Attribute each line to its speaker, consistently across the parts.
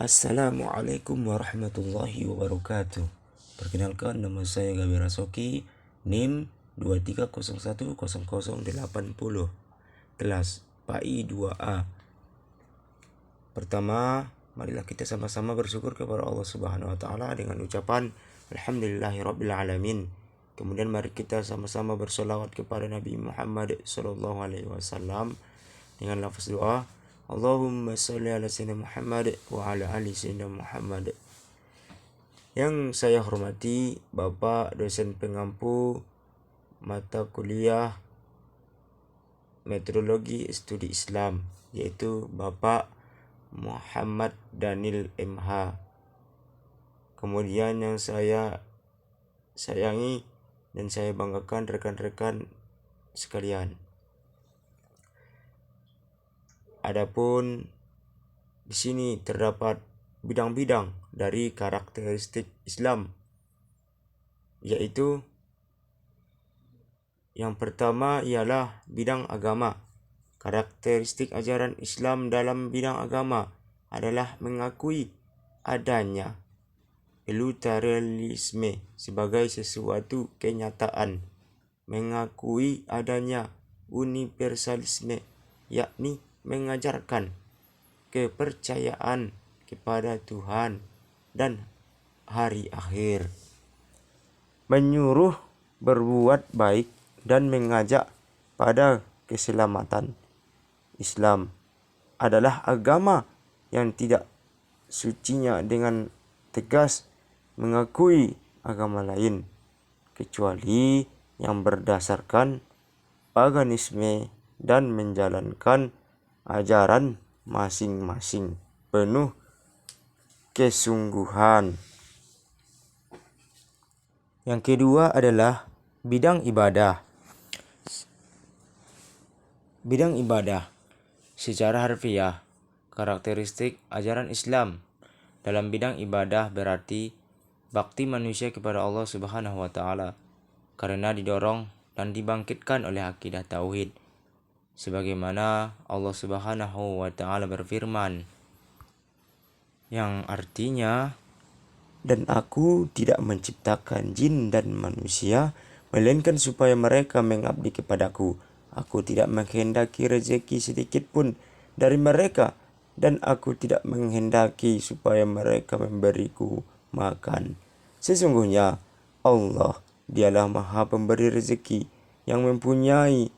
Speaker 1: Assalamualaikum warahmatullahi wabarakatuh. Perkenalkan, nama saya Gabi Rasoki, NIM 23010080. Kelas PAI 2A. Pertama, marilah kita sama-sama bersyukur kepada Allah Subhanahu wa taala dengan ucapan Alhamdulillahirabbil alamin. Kemudian mari kita sama-sama bersolawat kepada Nabi Muhammad sallallahu alaihi wasallam dengan lafaz doa, Allahumma sholli ala sayyidina Muhammad wa ala ali sayyidina Muhammad. Yang saya hormati Bapak dosen pengampu mata kuliah Metodologi Studi Islam, yaitu Bapak Muhammad Daniel MH. Kemudian yang saya sayangi dan saya banggakan rekan-rekan sekalian. Adapun di sini terdapat bidang-bidang dari karakteristik Islam, yaitu yang pertama ialah bidang agama. Karakteristik ajaran Islam dalam bidang agama adalah mengakui adanya pluralisme sebagai sesuatu kenyataan, mengakui adanya universalisme, yakni mengajarkan kepercayaan kepada Tuhan dan hari akhir, menyuruh berbuat baik dan mengajak pada keselamatan. Islam adalah agama yang tidak sucinya dengan tegas mengakui agama lain kecuali yang berdasarkan paganisme dan menjalankan ajaran masing-masing penuh kesungguhan. Yang kedua adalah bidang ibadah. Bidang ibadah secara harfiah, karakteristik ajaran Islam dalam bidang ibadah berarti bakti manusia kepada Allah Subhanahu wa taala karena didorong dan dibangkitkan oleh akidah tauhid. Sebagaimana Allah Subhanahu wa taala berfirman, yang artinya, dan aku tidak menciptakan jin dan manusia melainkan supaya mereka mengabdi kepadaku. Aku tidak menghendaki rezeki sedikit pun dari mereka, dan aku tidak menghendaki supaya mereka memberiku makan. Sesungguhnya Allah, dialah Maha Pemberi rezeki yang mempunyai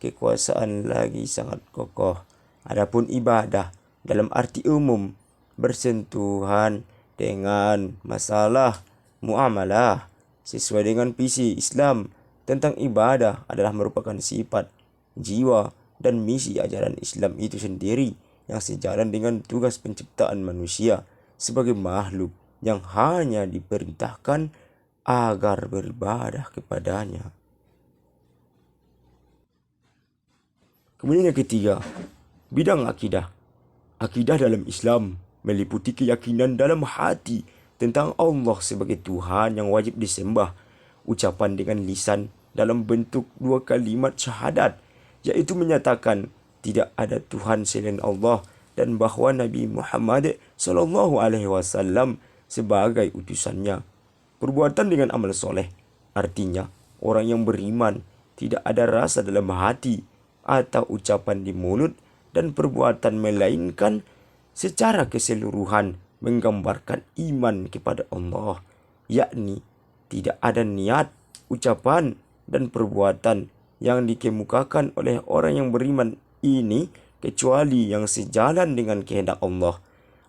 Speaker 1: kekuasaan lagi sangat kokoh. Adapun ibadah dalam arti umum bersentuhan dengan masalah muamalah sesuai dengan visi Islam tentang ibadah adalah merupakan sifat jiwa dan misi ajaran Islam itu sendiri yang sejalan dengan tugas penciptaan manusia sebagai makhluk yang hanya diperintahkan agar beribadah kepadanya. Kemudian yang ketiga, bidang akidah. Akidah dalam Islam meliputi keyakinan dalam hati tentang Allah sebagai Tuhan yang wajib disembah, ucapan dengan lisan dalam bentuk dua kalimat syahadat, yaitu menyatakan tidak ada Tuhan selain Allah dan bahawa Nabi Muhammad sallallahu alaihi wasallam sebagai utusannya. Perbuatan dengan amal soleh, artinya orang yang beriman tidak ada rasa dalam hati atau ucapan di mulut dan perbuatan melainkan secara keseluruhan menggambarkan iman kepada Allah, yakni tidak ada niat, ucapan, dan perbuatan yang dikemukakan oleh orang yang beriman ini kecuali yang sejalan dengan kehendak Allah.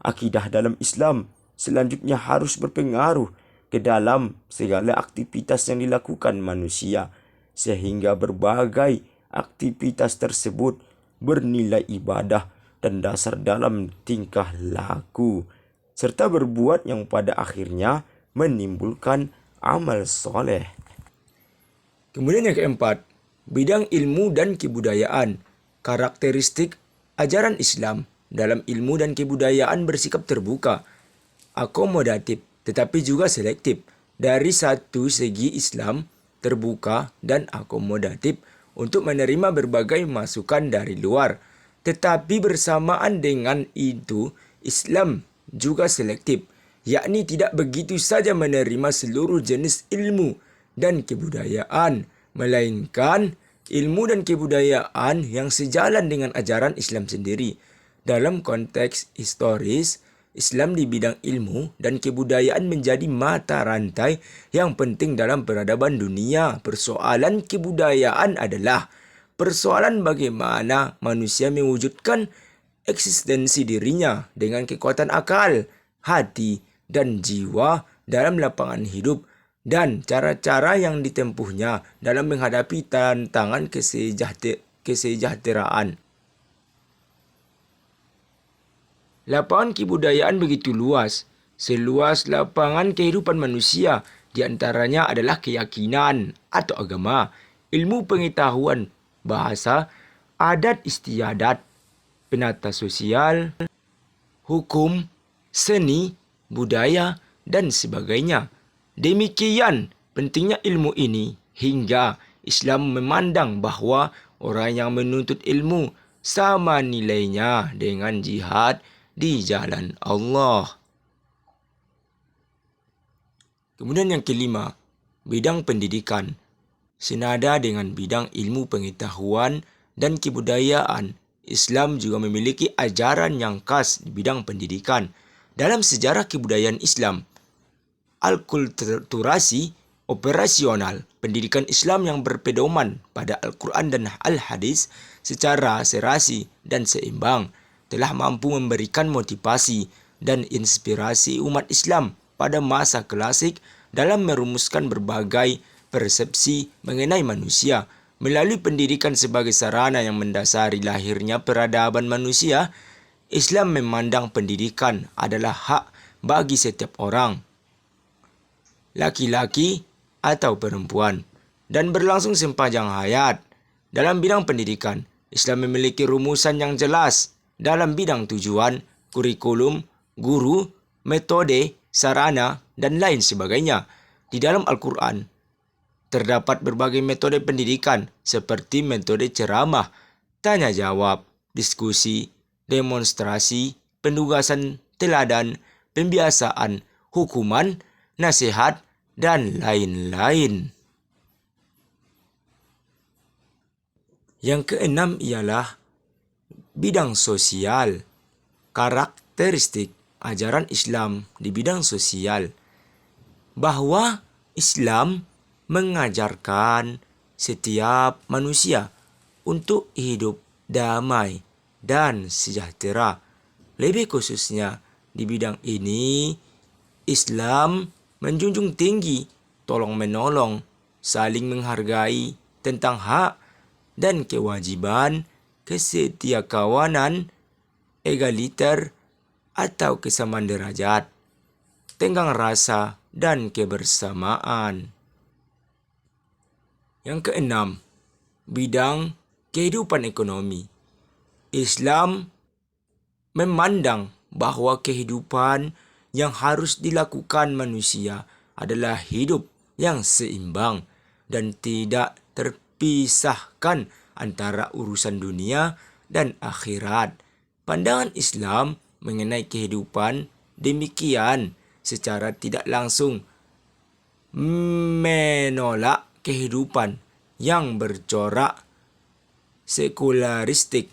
Speaker 1: Akidah dalam Islam selanjutnya harus berpengaruh ke dalam segala aktivitas yang dilakukan manusia, sehingga berbagai aktivitas tersebut bernilai ibadah dan dasar dalam tingkah laku, serta berbuat yang pada akhirnya menimbulkan amal soleh. Kemudian yang keempat, bidang ilmu dan kebudayaan. Karakteristik ajaran Islam dalam ilmu dan kebudayaan bersikap terbuka, akomodatif, tetapi juga selektif. Dari satu segi Islam terbuka dan akomodatif untuk menerima berbagai masukan dari luar. Tetapi bersamaan dengan itu, Islam
Speaker 2: juga selektif, yakni tidak begitu saja menerima seluruh jenis ilmu dan kebudayaan, melainkan ilmu dan kebudayaan yang sejalan dengan ajaran Islam sendiri. Dalam konteks historis, Islam di bidang ilmu dan kebudayaan menjadi mata rantai yang penting dalam peradaban dunia. Persoalan kebudayaan adalah persoalan bagaimana manusia mewujudkan eksistensi dirinya dengan kekuatan akal, hati, dan jiwa dalam lapangan hidup dan cara-cara yang ditempuhnya dalam menghadapi tantangan kesejahteraan. Lapangan kebudayaan begitu luas, seluas lapangan kehidupan manusia, di antaranya adalah keyakinan atau agama, ilmu pengetahuan, bahasa, adat istiadat, penata sosial, hukum, seni, budaya, dan sebagainya. Demikian pentingnya ilmu ini hingga Islam memandang bahawa orang yang menuntut ilmu sama nilainya dengan jihad di jalan Allah. Kemudian yang kelima, bidang pendidikan. Senada dengan bidang ilmu pengetahuan dan kebudayaan, Islam juga memiliki ajaran yang khas di bidang pendidikan. Dalam sejarah kebudayaan Islam, alkulturasi operasional pendidikan Islam yang berpedoman pada Al-Quran dan Al-Hadis secara serasi dan seimbang telah mampu memberikan motivasi dan inspirasi umat Islam pada masa klasik dalam merumuskan berbagai persepsi mengenai manusia. Melalui pendidikan sebagai sarana yang mendasari lahirnya peradaban manusia, Islam memandang pendidikan adalah hak bagi setiap orang, laki-laki atau perempuan, dan berlangsung sepanjang hayat. Dalam bidang pendidikan, Islam memiliki rumusan yang jelas dalam bidang tujuan, kurikulum, guru, metode, sarana, dan lain sebagainya. Di dalam Al-Quran, terdapat berbagai metode pendidikan seperti metode ceramah, tanya jawab, diskusi, demonstrasi, penugasan teladan, pembiasaan, hukuman, nasihat, dan lain-lain. Yang keenam ialah bidang sosial. Karakteristik ajaran Islam di bidang sosial, bahawa Islam mengajarkan setiap manusia untuk hidup damai dan sejahtera. Lebih khususnya di bidang ini, Islam menjunjung tinggi tolong-menolong, saling menghargai tentang hak dan kewajiban, kesetiakawanan, egaliter atau kesamaan derajat, tenggang rasa, dan kebersamaan. Yang keenam, bidang kehidupan ekonomi. Islam memandang bahawa kehidupan yang harus dilakukan manusia adalah hidup yang seimbang dan tidak terpisahkan antara urusan dunia dan akhirat. Pandangan Islam mengenai kehidupan demikian secara tidak langsung menolak kehidupan yang bercorak sekularistik,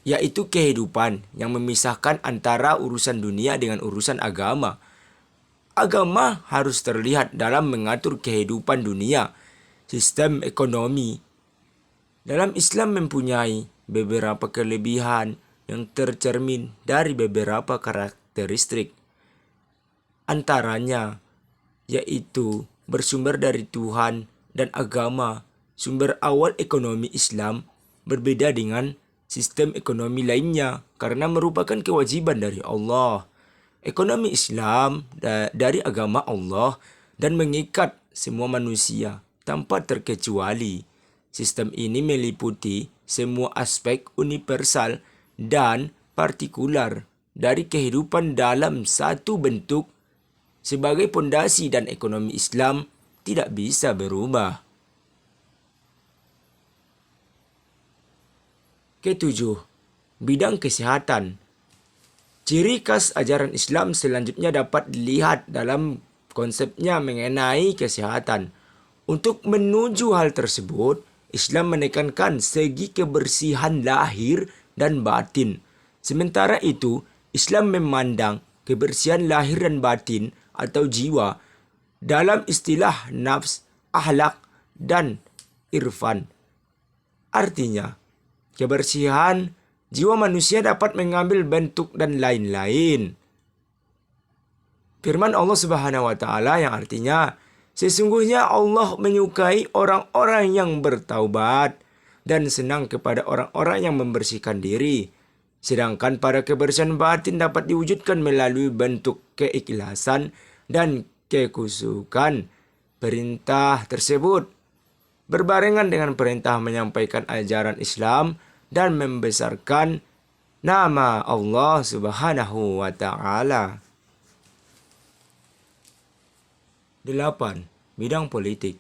Speaker 2: yaitu kehidupan yang memisahkan antara urusan dunia dengan urusan agama. Agama harus terlihat dalam mengatur kehidupan dunia. Sistem ekonomi dalam Islam mempunyai beberapa kelebihan yang tercermin dari beberapa karakteristik. Antaranya yaitu bersumber dari Tuhan dan agama. Sumber awal ekonomi Islam berbeda dengan sistem ekonomi lainnya karena merupakan kewajiban dari Allah. Ekonomi Islam dari agama Allah dan mengikat semua manusia tanpa terkecuali. Sistem ini meliputi semua aspek universal dan partikular dari kehidupan dalam satu bentuk sebagai pondasi, dan ekonomi Islam tidak bisa berubah. Ketujuh, bidang kesehatan. Ciri khas ajaran Islam selanjutnya dapat dilihat dalam konsepnya mengenai kesehatan. Untuk menuju hal tersebut, Islam menekankan segi kebersihan lahir dan batin. Sementara itu, Islam memandang kebersihan lahir dan batin atau jiwa dalam istilah nafs, akhlak, dan irfan. Artinya, kebersihan jiwa manusia dapat mengambil bentuk dan lain-lain. Firman Allah Subhanahu wa taala yang artinya, sesungguhnya Allah menyukai orang-orang yang bertaubat dan senang kepada orang-orang yang membersihkan diri. Sedangkan pada kebersihan batin dapat diwujudkan melalui bentuk keikhlasan dan kekhusyukan. Perintah tersebut berbarengan dengan perintah menyampaikan ajaran Islam dan membesarkan nama Allah Subhanahu wa taala. 8. Bidang politik.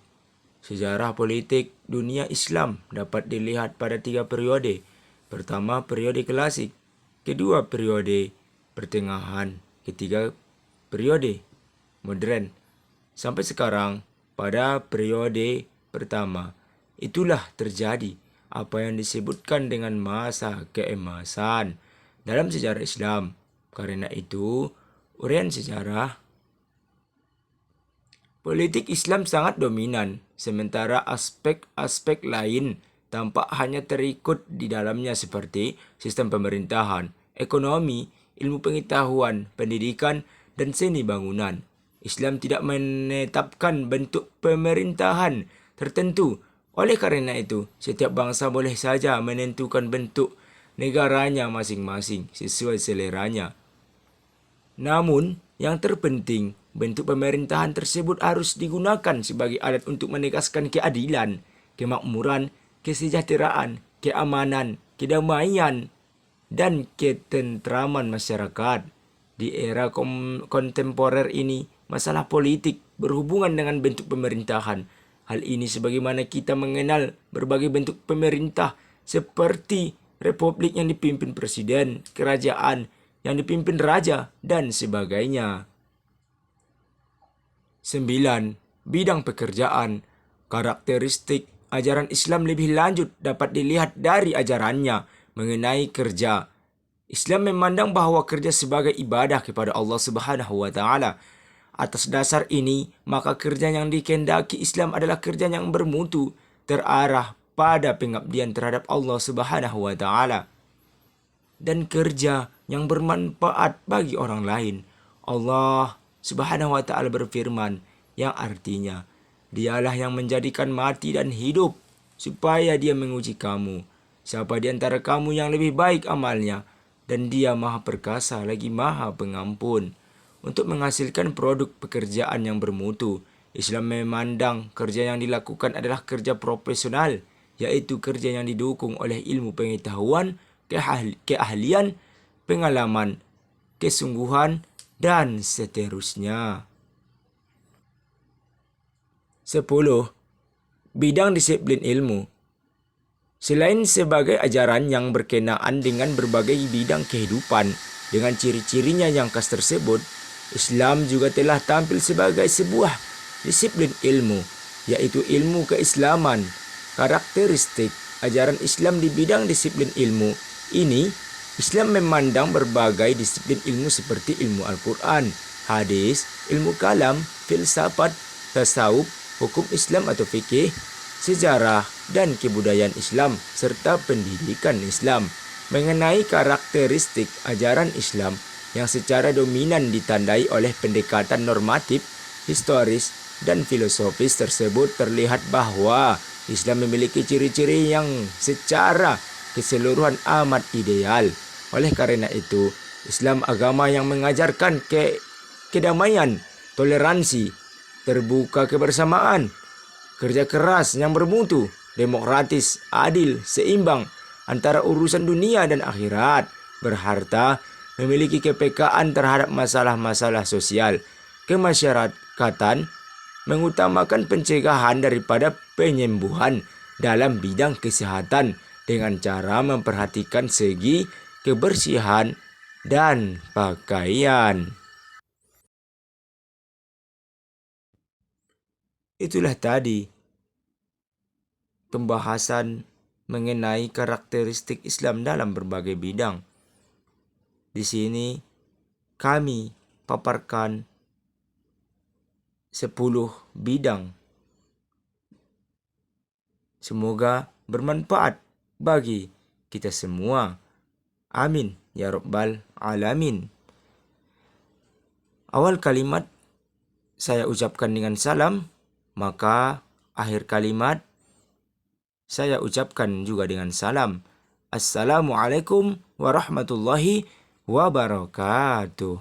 Speaker 2: Sejarah politik dunia Islam dapat dilihat pada 3 periode. Pertama, periode klasik. Kedua, periode pertengahan. Ketiga, periode modern. Sampai sekarang, pada periode pertama, itulah terjadi apa yang disebutkan dengan masa keemasan dalam sejarah Islam. Karena itu, uraian sejarah politik Islam sangat dominan, sementara aspek-aspek lain tampak hanya terikut di dalamnya seperti sistem pemerintahan, ekonomi, ilmu pengetahuan, pendidikan, dan seni bangunan. Islam tidak menetapkan bentuk pemerintahan tertentu. Oleh karena itu, setiap bangsa boleh saja menentukan bentuk negaranya masing-masing sesuai seleranya. Namun, yang terpenting, bentuk pemerintahan tersebut harus digunakan sebagai alat untuk menegaskan keadilan, kemakmuran, kesejahteraan, keamanan, kedamaian, dan ketentraman masyarakat. Di era kontemporer ini, masalah politik berhubungan dengan bentuk pemerintahan. Hal ini sebagaimana kita mengenal berbagai bentuk pemerintah seperti republik yang dipimpin presiden, kerajaan yang dipimpin raja, dan sebagainya. 9. Bidang pekerjaan. Karakteristik ajaran Islam lebih lanjut dapat dilihat dari ajarannya mengenai kerja. Islam memandang bahwa kerja sebagai ibadah kepada Allah Subhanahu wa taala. Atas dasar ini, maka kerja yang dikehendaki Islam adalah kerja yang bermutu, terarah pada pengabdian terhadap Allah Subhanahu wa taala, dan kerja yang bermanfaat bagi orang lain. Allah Subhanahu wa taala berfirman yang artinya, Dialah yang menjadikan mati dan hidup supaya Dia menguji kamu. Siapa di antara kamu yang lebih baik amalnya, dan Dia Maha Perkasa lagi Maha Pengampun. Untuk menghasilkan produk pekerjaan yang bermutu, Islam memandang kerja yang dilakukan adalah kerja profesional, yaitu kerja yang didukung oleh ilmu pengetahuan, keahlian, pengalaman, kesungguhan, dan seterusnya. 10. Bidang disiplin ilmu. Selain sebagai ajaran yang berkenaan dengan berbagai bidang kehidupan, dengan ciri-cirinya yang khas tersebut, Islam juga telah tampil sebagai sebuah disiplin ilmu, yaitu ilmu keislaman. Karakteristik ajaran Islam di bidang disiplin ilmu ini, Islam memandang berbagai disiplin ilmu seperti ilmu Al-Quran, hadis, ilmu kalam, filsafat, tasawuf, hukum Islam atau fikih, sejarah, dan kebudayaan Islam, serta pendidikan Islam. Mengenai karakteristik ajaran Islam yang secara dominan ditandai oleh pendekatan normatif, historis, dan filosofis tersebut, terlihat bahwa Islam memiliki ciri-ciri yang secara keseluruhan amat ideal. Oleh karena itu, Islam agama yang mengajarkan kedamaian, toleransi, terbuka kebersamaan, kerja keras yang bermutu, demokratis, adil, seimbang antara urusan dunia dan akhirat, berharta, memiliki kepekaan terhadap masalah-masalah sosial, kemasyarakatan, mengutamakan pencegahan daripada penyembuhan dalam bidang kesehatan dengan cara memperhatikan segi kebersihan, dan pakaian. Itulah tadi pembahasan mengenai karakteristik Islam dalam berbagai bidang. Di sini kami paparkan 10 bidang. Semoga bermanfaat bagi kita semua. Amin ya rabbal alamin. Awal kalimat saya ucapkan dengan salam, maka akhir kalimat saya ucapkan juga dengan salam. Assalamualaikum warahmatullahi wabarakatuh.